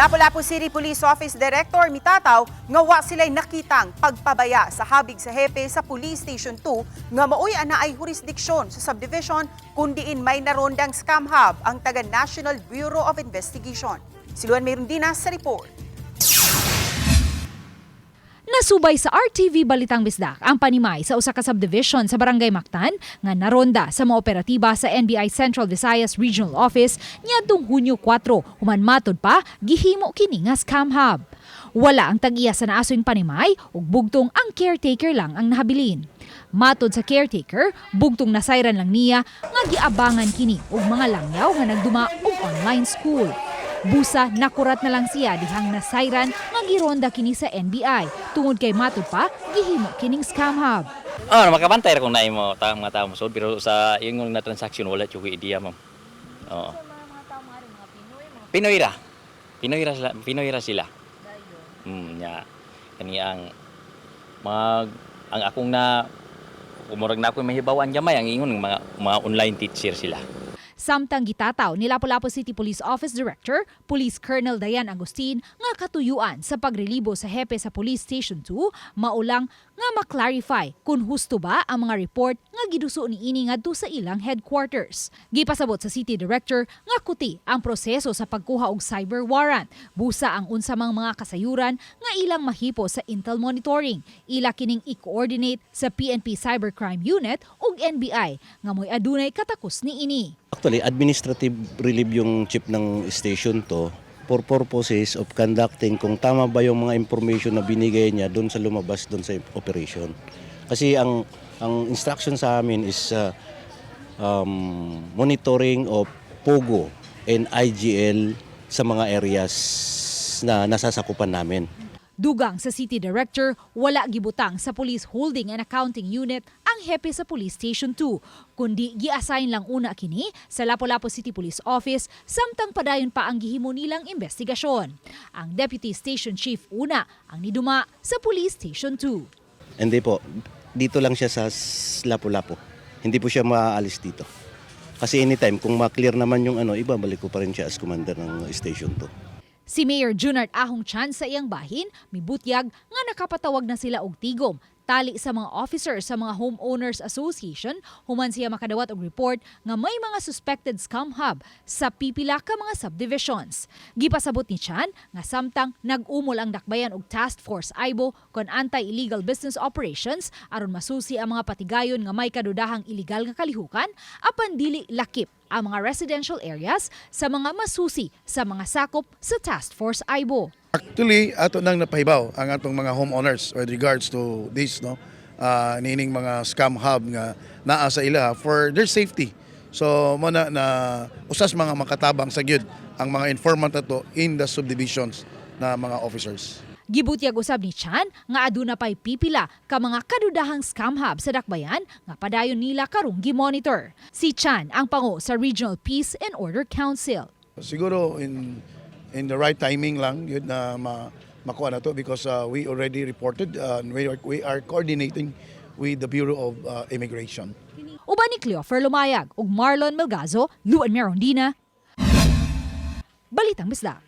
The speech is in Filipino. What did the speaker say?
Lapu-Lapu City Police Office Director mitataw nga wa silay nakitang pagpabaya sa habig sa hepe sa Police Station 2 nga maoy anaay hurisdiksyon sa subdivision kundiin may narondang scam hub ang taga National Bureau of Investigation. Siluan Mayroon sa report. Nasubay sa RTV Balitang Bisdak ang panimay sa usa ka subdivision sa Barangay Mactan nga naronda sa mga operatiba sa NBI Central Visayas Regional Office niadtong Hunyo 4 human matod pa gihimo kini nga scam hub. Wala ang tag-iya sa naasoing panimay ug bugtong ang caretaker lang ang nahabilin. Matod sa caretaker, bugtong nasayran lang niya nga giabangan kini og mga langyaw nga nagduma og online school. Busa nakurat na lang siya dihang nasayran nga gironda kini sa NBI tungod kay matud pa gihimo kining scam hub. Makabantay ra kung naay mo mga tao mo pero sa yung na transaction wala jud idea ma'am. Oo. Mga tao mga Pinoy ra sila. Nya kani ang akong na umurag na ako mahibawan gamay ang ingon mga online teacher sila. Samtang gitataw ni Lapu-Lapu City Police Office Director, Police Colonel Dian Agustin nga katuyuan sa pagrelibo sa hepe sa Police Station 2, maulang nga maklarify kung husto ba ang mga report nga giduso ni ini ngadto sa ilang headquarters. Gipasabot sa City Director nga kuti ang proseso sa pagkuha og cyber warrant, busa ang unsamang mga kasayuran nga ilang mahipo sa intel monitoring. Ila kining i-coordinate sa PNP Cybercrime Unit ug NBI nga moy adunay katakos ni ini. Actually, administrative relief yung chief ng station to for purposes of conducting kung tama ba yung mga information na binigay niya doon sa lumabas doon sa operation. Kasi ang instruction sa amin is monitoring of POGO and IGL sa mga areas na nasasakupan namin. Dugang sa City Director, wala gibutang sa Police Holding and Accounting Unit ang hepe sa Police Station 2, kundi gi-assign lang una kini sa Lapu-Lapu City Police Office samtang padayon pa ang gihimo nilang investigasyon. Ang Deputy Station Chief una ang niduma sa Police Station 2. Hindi po, dito lang siya sa Lapu-Lapu. Hindi po siya maaalis dito. Kasi anytime, kung ma-clear naman yung ibabalik ko pa rin siya as commander ng Station 2. Si Mayor Junard Ahong Chan sa iyang bahin, mibutyag nga nakapatawag na sila og tigom tali sa mga officers sa mga Homeowners Association human siya makadawat og report nga may mga suspected scam hub sa pipila ka mga subdivisions. Gipasabot ni Chan nga samtang nag-umol ang dakbayan og Task Force AIBO kon anti-illegal business operations aron masusi ang mga patigayon nga may kadudahang illegal nga kalihukan apan dili lakip ang mga residential areas sa mga masusi sa mga sakop sa Task Force AIBO. Actually, ato nang napahibaw ang atong mga homeowners with regards to this, nining mga scam hub nga naa sa ila for their safety. So mo na usas mga makatabang sa gyud ang mga informant ato in the subdivisions na mga officers. Gibutyag usab ni Chan nga aduna pay pipila ka mga kadudahang scam hub sa dakbayan nga padayon nila karong gi-monitor. Si Chan ang pangu sa Regional Peace and Order Council. Siguro in the right timing lang yun na makuha na to because we already reported we are coordinating with the Bureau of Immigration. Uban ni Cleofer Lumayag ug Marlon Melgazo, Luan Merondina, Balitang Bisdak.